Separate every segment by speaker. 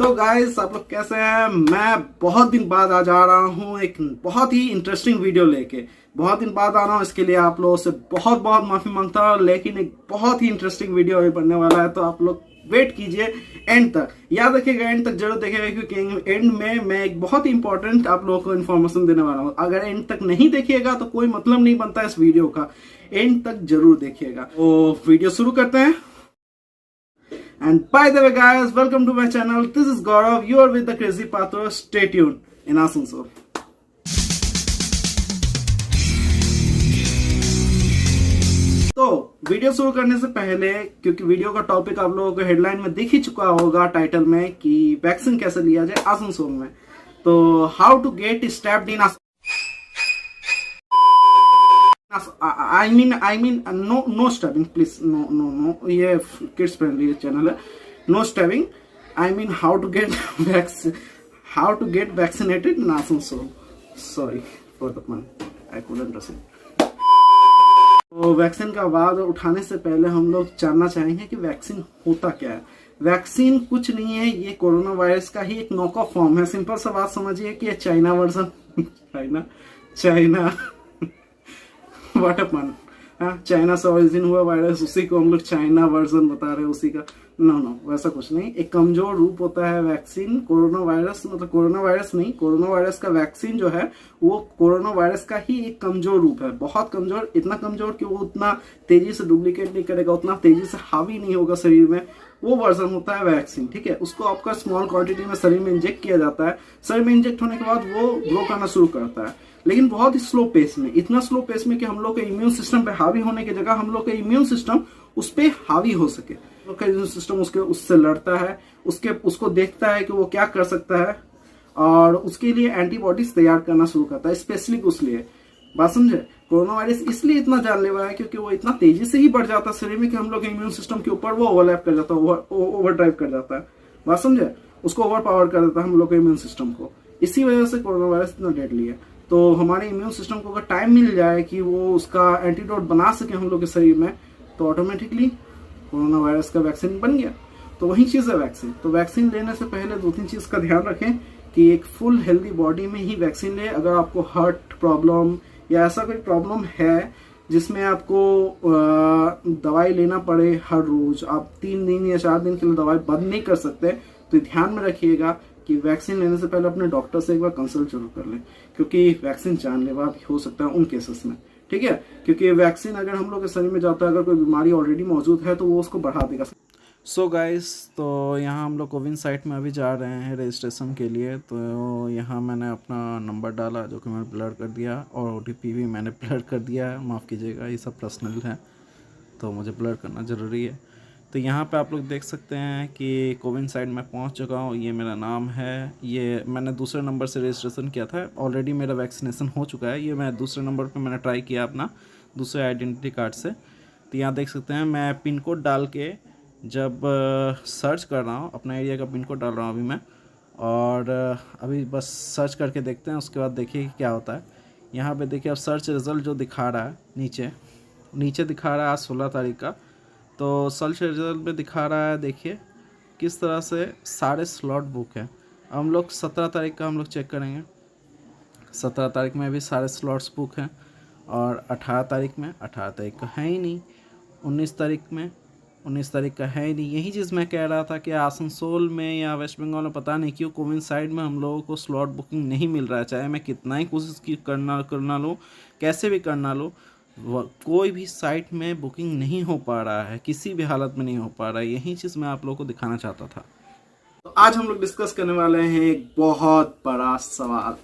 Speaker 1: तो गाइस आप लोग कैसे हैं। मैं बहुत दिन बाद आज आ रहा हूँ एक बहुत ही इंटरेस्टिंग वीडियो लेके। बहुत दिन बाद आ रहा हूँ, इसके लिए आप लोगों से बहुत बहुत माफी मांगता हूँ, लेकिन एक बहुत ही इंटरेस्टिंग वीडियो अभी बनने वाला है। तो आप लोग वेट कीजिए एंड तक, याद रखिएगा, एंड तक जरूर देखिएगा, क्योंकि एंड में मैं एक बहुत ही इंपॉर्टेंट आप लोगों को इन्फॉर्मेशन देने वाला हूँ। अगर एंड तक नहीं देखिएगा तो कोई मतलब नहीं बनता इस वीडियो का। एंड तक जरूर देखिएगा। तो वीडियो शुरू करते हैं। And by the way guys, welcome to my channel. This is Gaurav. You are with the Crazy Pathro. Stay tuned in Asansol. तो वीडियो शुरू करने से पहले, क्योंकि वीडियो का टॉपिक आप लोगों को हेडलाइन में दिख ही चुका होगा टाइटल में, कि वैक्सीन कैसे लिया जाए आसनसोल में। तो how to get stepped in I mean no stabbing please, no ये kids friendly channel है, no stabbing. I mean how to get vaccinated in Asansol. Sorry for the pun, I couldn't understand. तो vaccine का आवाज उठाने से पहले हम लोग जानना चाहेंगे कि वैक्सीन होता क्या है। वैक्सीन कुछ नहीं है, ये कोरोना वायरस का ही एक नॉक ऑफ फॉर्म है। सिंपल सा बात समझिए कि ये China version China what a fun, China से ओरिजिन हुआ वायरस, उसी को हम लोग चाइना वर्जन बता रहे हैं उसी का। नो वैसा कुछ नहीं। एक कमजोर रूप होता है वैक्सीन। कोरोना वायरस मतलब कोरोना वायरस नहीं, कोरोना वायरस का वैक्सीन जो है वो कोरोना वायरस का ही एक कमजोर रूप है। बहुत कमजोर, इतना कमजोर कि वो उतना तेजी से डुप्लीकेट नहीं करेगा, उतना तेजी से हावी नहीं होगा शरीर में। वो वर्जन होता है वैक्सीन, ठीक है। उसको आपका स्मॉल क्वांटिटी में शरीर में इंजेक्ट किया जाता है। शरीर में इंजेक्ट होने के बाद वो ग्रो करना शुरू करता है, लेकिन बहुत ही स्लो पेस में। इतना स्लो पेस में कि हम लोग के इम्यून सिस्टम पे हावी होने की जगह हम लोग का इम्यून सिस्टम उस पे हावी हो सके। हम लोग का इम्यून सिस्टम उससे लड़ता है, उसको देखता है कि वो क्या कर सकता है, और उसके लिए एंटीबॉडीज तैयार करना शुरू करता है, स्पेशली उस लिए। बात समझे। कोरोना वायरस इसलिए इतना जानलेवा है क्योंकि वो इतना तेजी से ही बढ़ जाता है शरीर में कि हम लोग के इम्यून सिस्टम के ऊपर वो ओवरलैप कर जाता है, ओवर ड्राइव कर जाता है। बात समझे। उसको ओवर पावर कर देता है हम लोग के इम्यून सिस्टम को। इसी वजह से कोरोना वायरस इतना डेडली है। तो हमारे इम्यून सिस्टम को अगर टाइम मिल जाए कि वो उसका एंटीडोट बना सके हम लोग के शरीर में, तो ऑटोमेटिकली कोरोना वायरस का वैक्सीन बन गया। तो वही चीज़ है वैक्सीन। तो वैक्सीन लेने से पहले 2-3 चीज़ का ध्यान रखें कि एक फुल हेल्दी बॉडी में ही वैक्सीन ले। अगर आपको हार्ट प्रॉब्लम या ऐसा कोई प्रॉब्लम है जिसमें आपको दवाई लेना पड़े हर रोज, आप 3 दिन या 4 दिन के लिए दवाई बंद नहीं कर सकते, तो ध्यान में रखिएगा कि वैक्सीन लेने से पहले अपने डॉक्टर से एक बार कंसल्ट जरूर कर लें, क्योंकि वैक्सीन जानलेवा भी हो सकता है उन केसेस में, ठीक है। क्योंकि वैक्सीन अगर हम लोग के शरीर में जाता है, अगर कोई बीमारी ऑलरेडी मौजूद है तो वो उसको बढ़ा देगा। सो गाइस, तो यहाँ हम लोग कोविन साइट में अभी जा रहे हैं रजिस्ट्रेशन के लिए। तो यहाँ मैंने अपना नंबर डाला जो कि मैंने ब्लर कर दिया, और OTP भी मैंने ब्लर कर दिया है। माफ़ कीजिएगा, ये सब पर्सनल है तो मुझे ब्लर करना ज़रूरी है। तो यहाँ पे आप लोग देख सकते हैं कि कोविन साइट में पहुँच चुका हूँ। ये मेरा नाम है। ये मैंने दूसरे नंबर से रजिस्ट्रेशन किया था, ऑलरेडी मेरा वैक्सीनेशन हो चुका है। ये मैं दूसरे नंबर पे मैंने ट्राई किया अपना दूसरे आइडेंटिटी कार्ड से। तो यहाँ देख सकते हैं मैं पिन कोड डाल के जब सर्च कर रहा हूँ, अपना एरिया का पिन कोड डाल रहा हूँ अभी मैं, और अभी बस सर्च करके देखते हैं। उसके बाद देखिए क्या होता है। यहाँ पे देखिए अब सर्च रिज़ल्ट जो दिखा रहा है, नीचे दिखा रहा है आज 16 तारीख का। तो सर्च रिजल्ट में दिखा रहा है, देखिए किस तरह से सारे स्लॉट बुक हैं। हम लोग 17 तारीख का हम लोग चेक करेंगे। 17 तारीख में भी सारे स्लॉट्स बुक हैं, और 18 तारीख का है ही नहीं। 19 तारीख का है ही नहीं। यही चीज़ मैं कह रहा था कि आसनसोल में या वेस्ट बंगाल में पता नहीं क्यों कोविन साइड में हम लोगों को स्लॉट बुकिंग नहीं मिल रहा है। चाहे मैं कितना ही कोशिश की करना लूँ, कैसे भी करना लूँ, कोई भी साइट में बुकिंग नहीं हो पा रहा है, किसी भी हालत में नहीं हो पा रहा है। यही चीज़ मैं आप लोगों को दिखाना चाहता था। तो आज हम लोग डिस्कस करने वाले हैं एक बहुत बड़ा सवाल,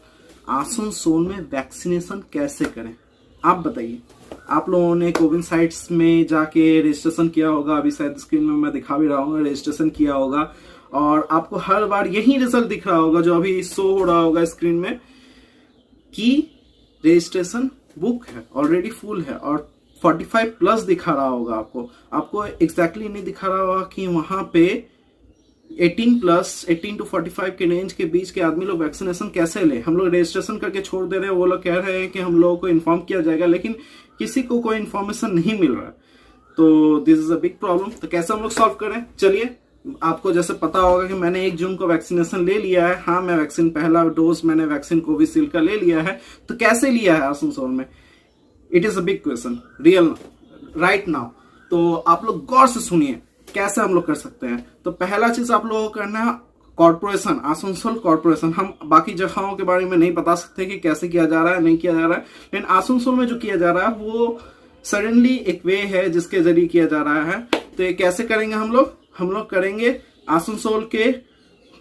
Speaker 1: आसनसोल में वैक्सीनेशन कैसे करें। आप बताइए, आप लोगों ने कोविन साइट्स में जाके रजिस्ट्रेशन किया होगा, अभी शायद स्क्रीन में मैं दिखा भी रहा हूँ, रजिस्ट्रेशन किया होगा, और आपको हर बार यही रिजल्ट दिख रहा होगा जो अभी शो हो रहा होगा स्क्रीन में, कि रजिस्ट्रेशन बुक है, ऑलरेडी फुल है, और 45 प्लस दिखा रहा होगा आपको एग्जैक्टली नहीं दिखा रहा होगा कि वहां पे 18 to 45 के रेंज के बीच के आदमी लोग वैक्सीनेशन कैसे ले। हम लोग रजिस्ट्रेशन करके छोड़ दे रहे हैं, वो लोग कह रहे हैं कि हम लोगों को इन्फॉर्म किया जाएगा, लेकिन किसी को कोई इन्फॉर्मेशन नहीं मिल रहा है। तो this is a big problem. तो कैसे हम लोग सॉल्व करें, चलिए आपको जैसे पता होगा कि मैंने 1 जून को वैक्सीनेशन ले लिया है, हाँ मैं वैक्सीन पहला डोज मैंने वैक्सीन कोविशील्ड का ले लिया है, तो कैसे लिया है आसनसोल में, it is a big question real right now. तो आप लोग गौर से सुनिए कैसे हम लोग कर सकते हैं। तो पहला चीज आप लोगों को करना है, कॉर्पोरेशन, आसनसोल कॉर्पोरेशन, हम बाकी जगहों के बारे में नहीं बता सकते कि कैसे किया जा रहा है, नहीं किया जा रहा है, लेकिन आसनसोल में जो किया जा रहा है वो सडनली एक वे है जिसके जरिए किया जा रहा है। तो ये कैसे करेंगे हम लोग करेंगे आसनसोल के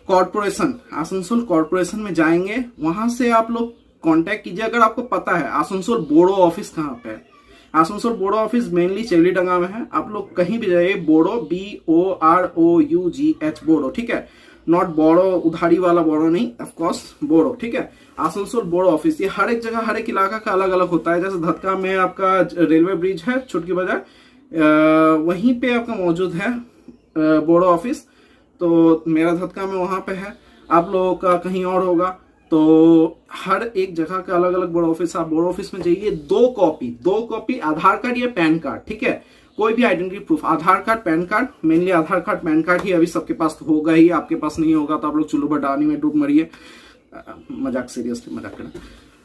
Speaker 1: कॉर्पोरेशन, आसनसोल कॉर्पोरेशन में जाएंगे, वहां से आप लोग कांटेक्ट कीजिए। अगर आपको पता है आसनसोल बोडो ऑफिस कहाँ पे है, आसनसोल बोडो ऑफिस मेनली चेलीडंगा में है, आप लोग कहीं भी जाइए, बोडो BOROUGH बोडो, ठीक है, नॉट बोडो उधारी वाला बोडो नहीं, ऑफ कोर्स बोडो, ठीक है। आसनसोल बोडो ऑफिस, ये हर एक जगह हर एक इलाका का अलग अलग होता है। जैसे धतका में आपका रेलवे ब्रिज है छुटकी बाजार, वहीं पे आपका मौजूद है बोडो ऑफिस, तो मेरा धतका में वहां पे है, आप लोगों का कहीं और होगा। तो हर एक जगह का अलग अलग बोर्ड ऑफिस, आप बोर्ड ऑफिस में जाइए, 2 कॉपी आधार कार्ड या पैन कार्ड, ठीक है, कोई भी आइडेंटिटी प्रूफ, आधार कार्ड पैन कार्ड, मेनली आधार कार्ड पैन कार्ड ही अभी सबके पास तो होगा ही, आपके पास नहीं होगा तो आप लोग चुल्लू बटानी में डूब मरिए, मजाक सीरियसली मजाक करें।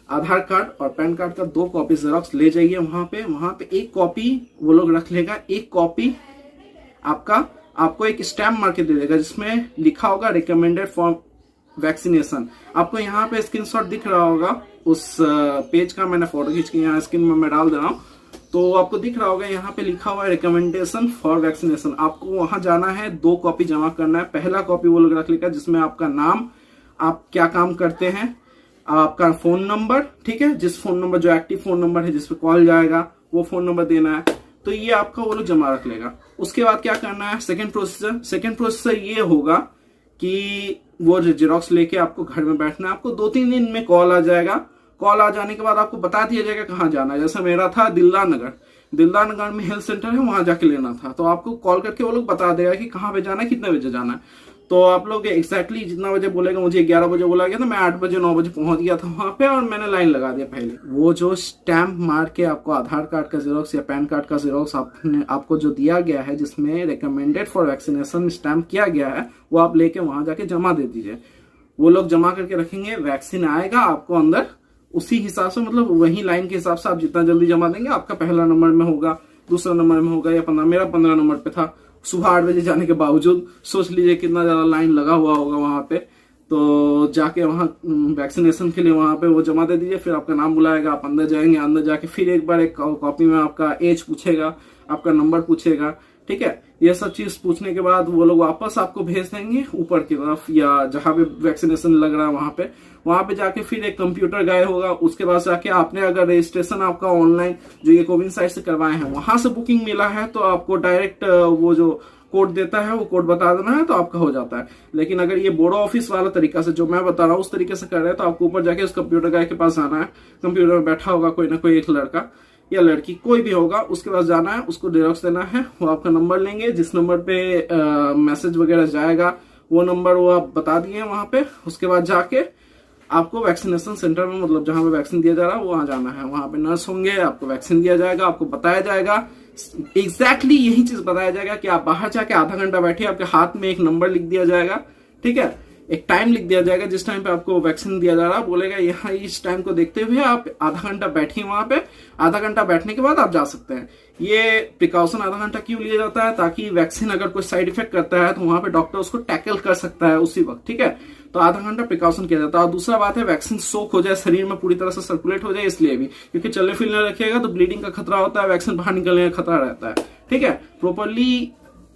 Speaker 1: आधार कार्ड और पैन कार्ड का 2 कॉपी जेरॉक्स ले जाइए वहां पे 1 कॉपी वो लोग रख लेगा, 1 कॉपी आपको एक स्टैम्प मार के दे देगा जिसमें लिखा होगा रिकमेंडेड फॉर वैक्सीनेशन। आपको यहाँ पे स्क्रीनशॉट दिख रहा होगा उस पेज का, मैंने फोटो खींच के यहाँ स्क्रीन में मैं डाल दे रहा हूँ, तो आपको दिख रहा होगा यहाँ पे लिखा हुआ है रिकमेंडेशन फॉर वैक्सीनेशन। आपको वहां जाना है, 2 कॉपी जमा करना है। पहला कॉपी वो लोग रख लेगा जिसमें आपका नाम, आप क्या काम करते हैं, आपका फोन नंबर, ठीक है, जिस फोन नंबर जो एक्टिव फोन नंबर है जिसपे कॉल जाएगा वो फोन नंबर देना है, तो ये आपका वो लोग जमा रख लेगा। उसके बाद क्या करना है, सेकंड प्रोसेसर ये होगा कि वो जेरॉक्स लेके आपको घर में बैठना है, आपको 2-3 दिन में कॉल आ जाएगा, कॉल आ जाने के बाद आपको बता दिया जाएगा कहाँ जाना है। जैसे मेरा था दिलदार नगर में हेल्थ सेंटर है, वहां जाके लेना था, तो आपको कॉल करके वो लोग बता देगा कि कहाँ पे जाना है, कितने बजे जाना है। तो आप लोग एक्जैक्टली जितना बजे बोलेगा, मुझे 11 बजे बोला गया था, मैं 8 बजे 9 बजे पहुंच गया था वहां पे और मैंने लाइन लगा दिया पहले। वो जो स्टैंप मार के आपको आधार कार्ड का जेरॉक्स या पैन कार्ड का जेरॉक्स आपको जो दिया गया है जिसमें रिकमेंडेड फॉर वैक्सीनेशन स्टैंप किया गया है, वो आप लेके वहां जाके जमा दे दीजिए। वो लोग जमा करके रखेंगे, वैक्सीन आएगा आपको अंदर, उसी हिसाब से मतलब वही लाइन के हिसाब से आप जितना जल्दी जमा देंगे, आपका पहला नंबर में होगा, दूसरा नंबर में होगा या 15, मेरा 15 नंबर पे था। सुबह 8 बजे जाने के बावजूद सोच लीजिए कितना ज्यादा लाइन लगा हुआ होगा वहां पे। तो जाके वहां वैक्सीनेशन के लिए वहां पे वो जमा दे दीजिए, फिर आपका नाम बुलाएगा, आप अंदर जाएंगे, अंदर जाके फिर एक बार एक कॉपी में आपका एज पूछेगा, आपका नंबर पूछेगा, ठीक है। ये सब चीज पूछने के बाद वो लोग वापस आपको भेज देंगे ऊपर की तरफ या जहां पे वैक्सीनेशन लग रहा है वहां पे जाके फिर एक कंप्यूटर गायब होगा। उसके बाद जाके आपने अगर रजिस्ट्रेशन आपका ऑनलाइन जो ये कोविन साइट से करवाए हैं वहां से बुकिंग मिला है तो आपको डायरेक्ट वो जो कोड देता है वो कोड बता देना है तो आपका हो जाता है। लेकिन अगर ये बोर्ड ऑफिस वाला तरीका से जो मैं बता रहा हूँ उस तरीके से कर रहे हैं तो आपको ऊपर जाके उस कंप्यूटर गाय के पास जाना है, कंप्यूटर में बैठा होगा कोई ना कोई एक लड़का या लड़की कोई भी होगा, उसके पास जाना है, उसको जेरॉक्स देना है, वो आपका नंबर लेंगे, जिस नंबर पे मैसेज वगैरह जाएगा वो नंबर वो आप बता दिए वहां पे। उसके बाद जाके आपको वैक्सीनेशन सेंटर में मतलब जहां पे वैक्सीन दिया जा रहा है वहां जाना है, वहां पे नर्स होंगे, आपको वैक्सीन दिया जाएगा, आपको बताया जाएगा एग्जैक्टली यही चीज बताया जाएगा कि आप बाहर जाके आधा घंटा बैठिए, आपके हाथ में एक नंबर लिख दिया जाएगा, ठीक है, एक टाइम लिख दिया जाएगा जिस टाइम पे आपको वैक्सीन दिया जा रहा है, बोलेगा यहाँ इस टाइम को देखते हुए आप आधा घंटा बैठिए वहां पे, आधा घंटा बैठने के बाद आप जा सकते हैं। ये प्रिकॉशन आधा घंटा क्यों लिया जाता है, ताकि वैक्सीन अगर कोई साइड इफेक्ट करता है तो वहां पे डॉक्टर उसको टैकल कर सकता है उसी वक्त, ठीक है, तो आधा घंटा प्रिकॉशन किया जाता है। और दूसरा बात है वैक्सीन सोक हो जाए शरीर में पूरी तरह से सर्कुलेट हो जाए इसलिए भी, क्योंकि चलने फिरने रखिएगा तो ब्लीडिंग का खतरा होता है, वैक्सीन बाहर निकलने का खतरा रहता है, ठीक है, प्रोपरली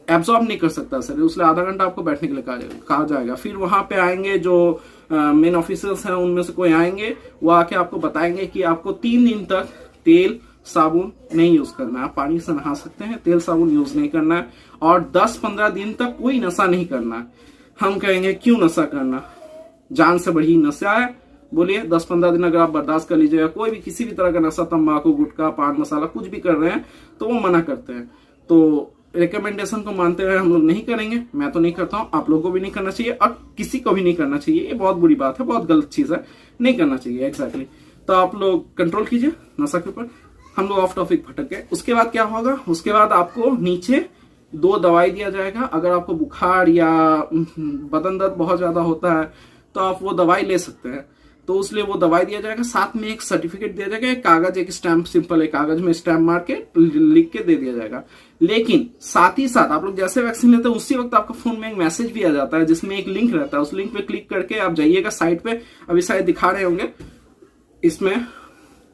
Speaker 1: एब्सॉर्ब नहीं कर सकता शरीर, इसलिए आधा घंटा आपको बैठने के लिए कहा जाएगा। फिर वहां पे आएंगे जो मेन ऑफिसर्स हैं उनमें से कोई आएंगे, वो आके आपको बताएंगे कि आपको 3 दिन तक तेल साबुन नहीं यूज करना है, पानी से नहा सकते हैं, तेल साबुन यूज नहीं करना है, और 10-15 दिन तक कोई नशा नहीं करना है। हम कहेंगे क्यों नशा करना, जान से बढ़ी नशा है, बोलिए 10-15 दिन अगर आप बर्दाश्त कर लीजिएगा, कोई भी किसी भी तरह का नशा, तंबाकू गुटखा पान मसाला कुछ भी कर रहे हैं तो वो मना करते हैं। तो रिकमेंडेशन को मानते हुए हम लोग नहीं करेंगे, मैं तो नहीं करता हूं, आप लोगों को भी नहीं करना चाहिए और किसी को भी नहीं करना चाहिए, ये बहुत बुरी बात है, बहुत गलत चीज है, नहीं करना चाहिए एग्जैक्टली। तो आप लोग कंट्रोल कीजिए नशा के ऊपर। हम लोग ऑफ टॉपिक भटक गए। उसके बाद क्या होगा, उसके बाद आपको नीचे 2 दवाई दिया जाएगा। अगर आपको बुखार या बदन दर्द बहुत ज्यादा होता है तो आप वो दवाई ले सकते हैं, तो उसलिए वो दवाई दिया जाएगा। साथ में एक सर्टिफिकेट दिया जाएगा, एक कागज, एक स्टैंप, सिंपल एक कागज में स्टैंप मार के लिख के दे दिया जाएगा। लेकिन साथ ही साथ आप लोग जैसे वैक्सीन लेते हैं उसी वक्त आपका फोन में एक मैसेज भी आ जाता है जिसमें एक लिंक रहता है। उस लिंक पे क्लिक करके आप जाइएगा साइट पे, अभी शायद दिखा रहे होंगे, इसमें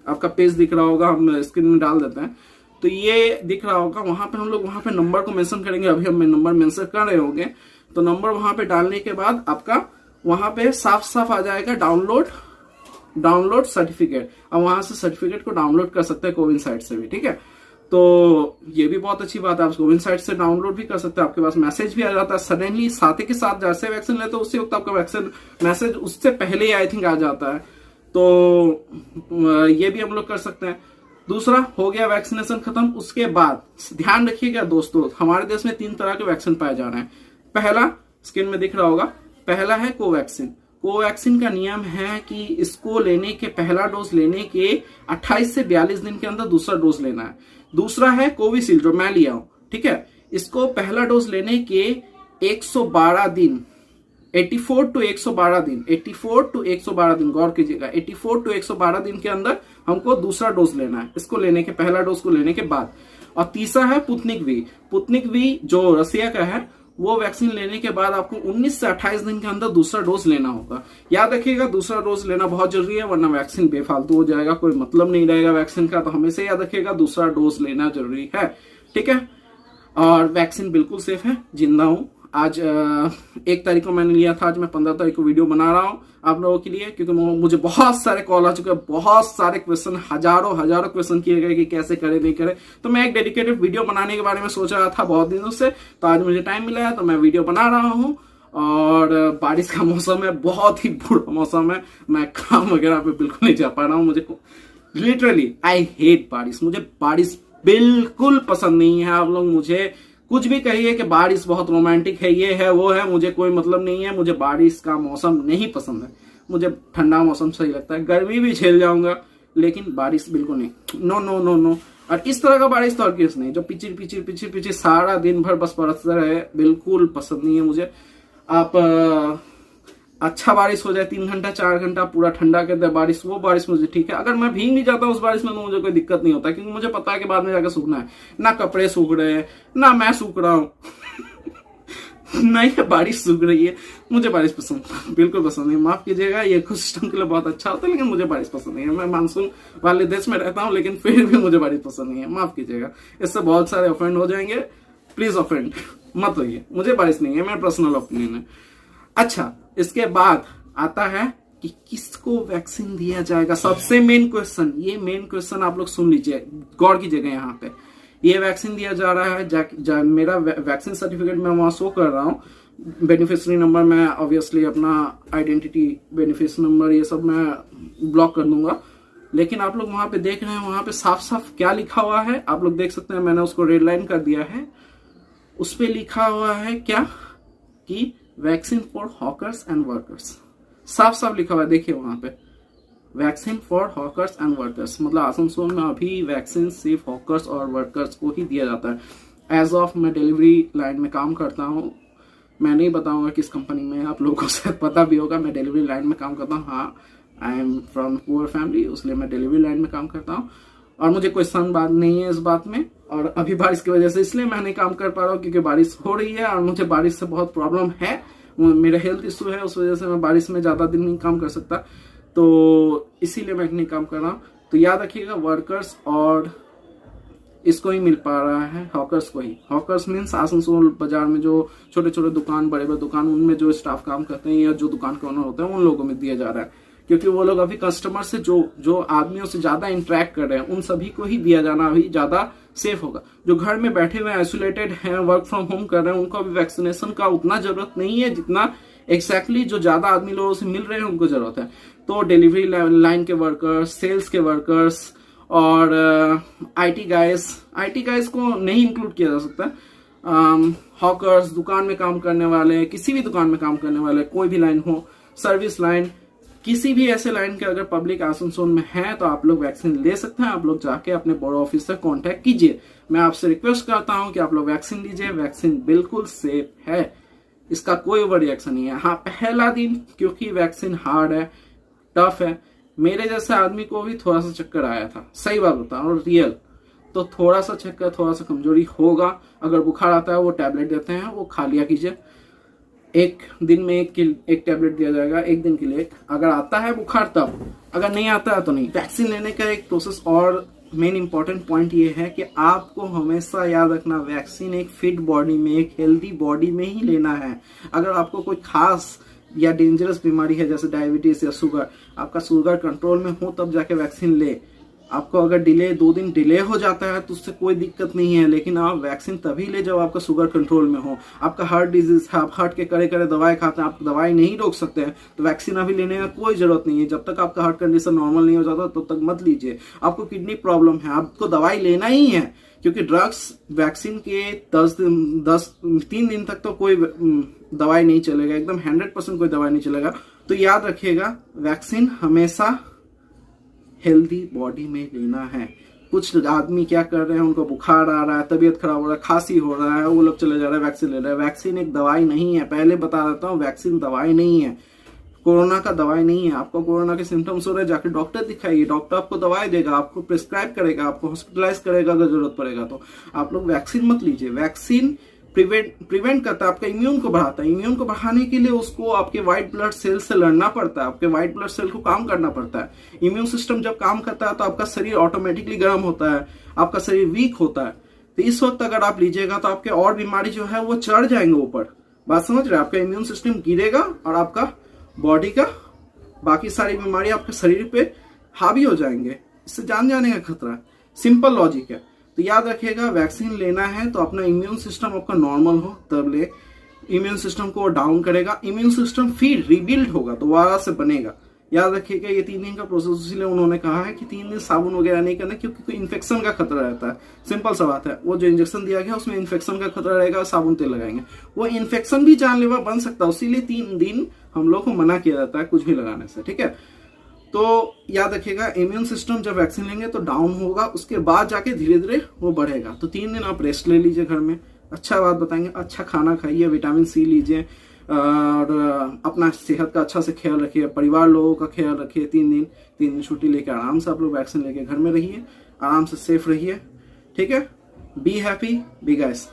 Speaker 1: आपका पेज दिख रहा होगा, हम स्क्रीन में डाल देते हैं, तो ये दिख रहा होगा। वहां पे हम लोग वहां पे नंबर को मेंशन करेंगे, अभी हम नंबर मेंशन कर रहे होंगे, तो नंबर वहां पे डालने के बाद आपका वहां पे साफ साफ आ जाएगा डाउनलोड सर्टिफिकेट। अब वहां से सर्टिफिकेट को डाउनलोड कर सकते हैं कोविन साइट से भी, ठीक है। तो ये भी बहुत अच्छी बात है, आप कोविन साइट से डाउनलोड भी कर सकते हैं, आपके पास मैसेज भी आ जाता है सडनली, साथ ही के साथ जैसे वैक्सीन लेते हो उसी वक्त आपका वैक्सीन मैसेज उससे पहले ही आई थिंक आ जाता है। तो ये भी हम लोग कर सकते हैं। दूसरा हो गया वैक्सीनेशन खत्म। उसके बाद ध्यान रखिएगा दोस्तों, हमारे देश में 3 तरह के वैक्सीन पाए जा रहे हैं। पहला स्क्रीन में दिख रहा होगा, पहला है कोवैक्सीन। कोवैक्सीन का नियम है कि इसको लेने के, पहला डोज लेने के 28 से 42 दिन के अंदर दूसरा डोज लेना है। दूसरा है कोविशील्ड जो मैं लिया हूं, ठीक है। इसको पहला डोज लेने के 112 दिन, 84 to 112 दिन, 84 to 112 दिन, गौर कीजिएगा, 84 to 112 दिन के अंदर हमको दूसरा डोज लेना है, इसको लेने के, पहला डोज को लेने के बाद। और तीसरा है पुतनिक वी जो रसिया का है, वो वैक्सीन लेने के बाद आपको 19 से 28 दिन के अंदर दूसरा डोज लेना होगा। याद रखिएगा दूसरा डोज लेना बहुत जरूरी है, वरना वैक्सीन बेफालतू हो जाएगा, कोई मतलब नहीं रहेगा वैक्सीन का। तो हमेशा याद रखिएगा दूसरा डोज लेना जरूरी है, ठीक है। और वैक्सीन बिल्कुल सेफ है, जिंदा हूं। आज 1 तारीख को मैंने लिया था, आज मैं 15 तारीख को वीडियो बना रहा हूं आप लोगों के लिए, क्योंकि मुझे बहुत सारे कॉल आ चुके हैं, बहुत सारे क्वेश्चन, हजारों क्वेश्चन किए गए कि कैसे करे नहीं करे। तो मैं एक डेडिकेटेड वीडियो बनाने के बारे में सोच रहा था बहुत दिनों से, तो आज मुझे टाइम मिला है तो मैं वीडियो बना रहा हूँ। और बारिश का मौसम है, बहुत ही बुरा मौसम है, मैं काम वगैरह पे बिल्कुल नहीं जा पा रहा हूँ। मुझे लिटरली आई हेट बारिश, मुझे बारिश बिल्कुल पसंद नहीं है। आप लोग मुझे कुछ भी कहिए कि बारिश बहुत रोमांटिक है, ये है वो है, मुझे कोई मतलब नहीं है। मुझे बारिश का मौसम नहीं पसंद है, मुझे ठंडा मौसम सही लगता है, गर्मी भी झेल जाऊंगा लेकिन बारिश बिल्कुल नहीं, नो नो नो नो। और इस तरह का बारिश तो और किस नहीं, जो पिचिर सारा दिन भर बस बरसता रहे, बिल्कुल पसंद नहीं है मुझे। आप अच्छा बारिश हो जाए 3 घंटा 4 घंटा पूरा ठंडा कर दे बारिश, वो बारिश मुझे ठीक है। अगर मैं भीग नहीं जाता उस बारिश में तो मुझे कोई दिक्कत नहीं होता, क्योंकि मुझे पता है कि बाद में जाकर सूखना है। ना कपड़े सूख रहे हैं, ना मैं सूख रहा हूँ नहीं बारिश सूख रही है। मुझे बारिश पसंद बिल्कुल पसंद नहीं, माफ कीजिएगा, ये कुछ सिस्टम के लिए बहुत अच्छा होता है लेकिन मुझे बारिश पसंद नहीं है। मैं मानसून वाले देश में रहता हूँ लेकिन फिर भी मुझे बारिश पसंद नहीं है, माफ कीजिएगा। इससे बहुत सारे ऑफेंड हो जाएंगे, प्लीज ऑफेंड मत होइए, मुझे बारिश नहीं है, मेरा पर्सनल ओपिनियन है। अच्छा, इसके बाद आता है कि किसको वैक्सीन दिया जाएगा। सबसे मेन क्वेश्चन, ये मेन क्वेश्चन आप लोग सुन लीजिए, गौर कीजिएगा। यहाँ पे ये वैक्सीन दिया जा रहा है, मेरा वैक्सीन सर्टिफिकेट में वहां शो कर रहा हूँ, बेनिफिशियरी नंबर मैं ऑब्वियसली अपना आइडेंटिटी, बेनिफिशियरी नंबर ये सब मैं ब्लॉक कर दूंगा। लेकिन आप लोग वहां पे देख रहे हैं, वहां पे साफ साफ क्या लिखा हुआ है आप लोग देख सकते हैं, मैंने उसको रेड लाइन कर दिया है। उस पे लिखा हुआ है क्या कि vaccine for hawkers and workers, साफ साफ लिखा हुआ है, देखिए वहां पे vaccine for hawkers and workers, मतलब आसनसोल में अभी वैक्सीन सिर्फ हॉकर्स और वर्कर्स को ही दिया जाता है। एज ऑफ मैं डिलीवरी लाइन में काम करता हूँ, मैं नहीं बताऊंगा किस कंपनी में, आप लोगों को शायद पता भी होगा, मैं डिलीवरी लाइन में काम करता हूँ। हाँ, I am from poor family, इसलिए मैं डिलीवरी लाइन में काम करता हूँ और मुझे कोई सन बात नहीं है इस बात में। और अभी बारिश की वजह से इसलिए मैं नहीं काम कर पा रहा हूँ क्योंकि बारिश हो रही है और मुझे बारिश से बहुत प्रॉब्लम है, मेरा हेल्थ इशू है, उस वजह से मैं बारिश में ज्यादा दिन नहीं काम कर सकता, तो इसीलिए मैं नहीं काम कर रहा हूँ। तो याद रखिएगा वर्कर्स और इसको ही मिल पा रहा है, हॉकर्स को ही। हॉकर्स मीन्स आसनसोल बाजार में जो छोटे छोटे दुकान, बड़े बड़े दुकान, उनमें जो स्टाफ काम करते हैं या जो दुकान के ओनर होते हैं उन लोगों में दिया जा रहा है, क्योंकि वो लोग अभी कस्टमर से जो आदमियों से ज्यादा इंटरेक्ट कर रहे हैं उन सभी को ही दिया जाना अभी ज्यादा सेफ होगा। जो घर में बैठे हुए आइसोलेटेड हैं, वर्क फ्रॉम होम कर रहे हैं, उनको अभी वैक्सीनेशन का उतना जरूरत नहीं है जितना एक्जैक्टली जो ज्यादा आदमी लोगों से मिल रहे हैं उनको जरूरत है। तो डिलीवरी लाइन के वर्कर्स, सेल्स के वर्कर्स और आईटी गाइस को नहीं इंक्लूड किया जा सकता। हॉकर्स, दुकान में काम करने वाले, किसी भी दुकान में काम करने वाले, कोई भी लाइन हो, सर्विस लाइन, किसी भी ऐसे लाइन के अगर पब्लिक आसनसोल में है तो आप लोग वैक्सीन ले सकते हैं। आप लोग जाके अपने बड़े ऑफिस से कांटेक्ट कीजिए। मैं आपसे रिक्वेस्ट करता हूं कि आप लोग वैक्सीन लीजिए। वैक्सीन बिल्कुल सेफ है, इसका कोई ओवर रिएक्शन नहीं है। हाँ, पहला दिन क्योंकि वैक्सीन हार्ड है, टफ है, मेरे जैसे आदमी को भी थोड़ा सा चक्कर आया था, सही बात बता रहा हूँ, रियल। तो थोड़ा सा चक्कर, थोड़ा सा कमजोरी होगा। अगर बुखार आता है वो टैबलेट देते हैं, वो खा लिया कीजिए। एक दिन में एक टैबलेट दिया जाएगा, एक दिन के लिए। अगर आता है बुखार तब, अगर नहीं आता है तो नहीं। वैक्सीन लेने का एक प्रोसेस और मेन इंपॉर्टेंट पॉइंट ये है कि आपको हमेशा याद रखना, वैक्सीन एक फिट बॉडी में, एक हेल्दी बॉडी में ही लेना है। अगर आपको कोई खास या डेंजरस बीमारी है जैसे डायबिटीज या शुगर, आपका शुगर कंट्रोल में हो तब जाके वैक्सीन ले। आपको अगर 2 दिन डिले हो जाता है तो उससे कोई दिक्कत नहीं है, लेकिन आप वैक्सीन तभी ले जब आपका शुगर कंट्रोल में हो। आपका हार्ट डिजीज है, आप हार्ट के करे दवाई खाते हैं, आप दवाई नहीं रोक सकते हैं, तो वैक्सीन अभी लेने का कोई जरूरत नहीं है। जब तक आपका हार्ट कंडीशन नॉर्मल नहीं हो जाता तब तक मत लीजिए। आपको किडनी प्रॉब्लम है, आपको दवाई लेना ही है, क्योंकि ड्रग्स वैक्सीन के 3 दिन तक तो कोई दवाई नहीं चलेगा, एकदम 100% कोई दवाई नहीं चलेगा। तो याद रखिएगा, वैक्सीन हमेशा हेल्दी बॉडी में लेना है। कुछ आदमी क्या कर रहे हैं, उनको बुखार आ रहा है, तबीयत खराब हो रहा है, खांसी हो रहा है, वो लोग चले जा रहे हैं वैक्सीन ले रहे हैं। वैक्सीन एक दवाई नहीं है, पहले बता देता हूँ, वैक्सीन दवाई नहीं है। कोरोना का दवाई नहीं है। आपको कोरोना के सिम्टम्स हो रहे हैं, जाके डॉक्टर दिखाइए, डॉक्टर आपको दवाई देगा, आपको प्रिस्क्राइब करेगा, आपको हॉस्पिटलाइज करेगा अगर जरूरत पड़ेगा तो। आप लोग वैक्सीन मत लीजिए। वैक्सीन प्रिवेंट करता है, आपका इम्यून को बढ़ाता है। इम्यून को बढ़ाने के लिए उसको आपके व्हाइट ब्लड सेल से लड़ना पड़ता है, आपके व्हाइट ब्लड सेल को काम करना पड़ता है। इम्यून सिस्टम जब काम करता है तो आपका शरीर ऑटोमेटिकली गर्म होता है, आपका शरीर वीक होता है। तो इस वक्त अगर आप लीजिएगा तो आपके और बीमारी जो है वो चढ़ जाएंगे ऊपर। बात समझ रहे हैं? आपका इम्यून सिस्टम गिरेगा और आपका बॉडी का बाकी सारी बीमारी आपके शरीर पे हावी हो जाएंगे। इससे जान जाने का खतरा है। सिंपल लॉजिक है। तो याद रखिएगा, वैक्सीन लेना है तो अपना इम्यून सिस्टम आपका नॉर्मल हो तब ले। इम्यून सिस्टम को डाउन करेगा, इम्यून सिस्टम फिर रिबिल्ड होगा, दोबारा से बनेगा। याद रखिएगा, ये 3 दिन का प्रोसेस, इसलिए उन्होंने कहा है कि 3 दिन साबुन वगैरह नहीं करना, क्योंकि कोई इन्फेक्शन का खतरा रहता है। सिंपल सा बात है, वो जो इंजेक्शन दिया गया उसमें इन्फेक्शन का खतरा रहेगा, साबुन तेल लगाएंगे, वो इन्फेक्शन भी जानलेवा बन सकता है। इसीलिए 3 दिन हम लोग को मना किया जाता है कुछ भी लगाने से, ठीक है। तो याद रखिएगा, इम्यून सिस्टम जब वैक्सीन लेंगे तो डाउन होगा, उसके बाद जाके धीरे धीरे वो बढ़ेगा। तो 3 दिन आप रेस्ट ले लीजिए घर में। अच्छा बात बताएंगे, अच्छा खाना खाइए, विटामिन सी लीजिए और अपना सेहत का अच्छा से ख्याल रखिए, परिवार लोगों का ख्याल रखिए। 3 दिन छुट्टी लेके आराम से आप लोग वैक्सीन लेके घर में रहिए, आराम से सेफ रहिए, ठीक है। Be happy, be guys.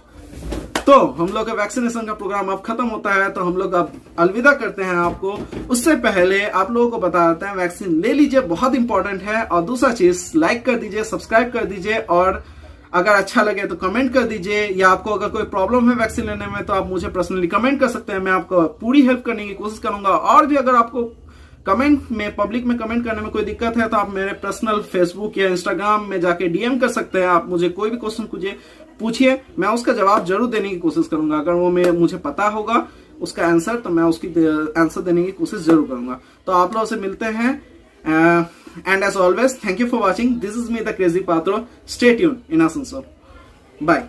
Speaker 1: तो हम लोग का वैक्सीनेशन का प्रोग्राम अब खत्म होता है, तो हम लोग अब अलविदा करते हैं आपको। उससे पहले आप लोगों को बता देते हैं, वैक्सीन ले लीजिए, बहुत इंपॉर्टेंट है। और दूसरा चीज, लाइक कर दीजिए, सब्सक्राइब कर दीजिए, और अगर अच्छा लगे तो कमेंट कर दीजिए। या आपको अगर कोई प्रॉब्लम है वैक्सीन लेने में तो आप मुझे पर्सनली कमेंट कर सकते हैं, मैं आपको पूरी हेल्प करने की कोशिश करूंगा। और भी अगर आपको कमेंट में, पब्लिक में कमेंट करने में कोई दिक्कत है तो आप मेरे पर्सनल फेसबुक या इंस्टाग्राम में जाके डीएम कर सकते हैं। आप मुझे कोई भी क्वेश्चन पूछिए, मैं उसका जवाब जरूर देने की कोशिश करूंगा। अगर वो मुझे पता होगा उसका आंसर, तो मैं उसकी आंसर देने की कोशिश जरूर करूंगा। तो आप लोगों से मिलते हैं, and as always, thank you for watching. This is me the crazy Patro. Stay tuned in Asansol. Bye.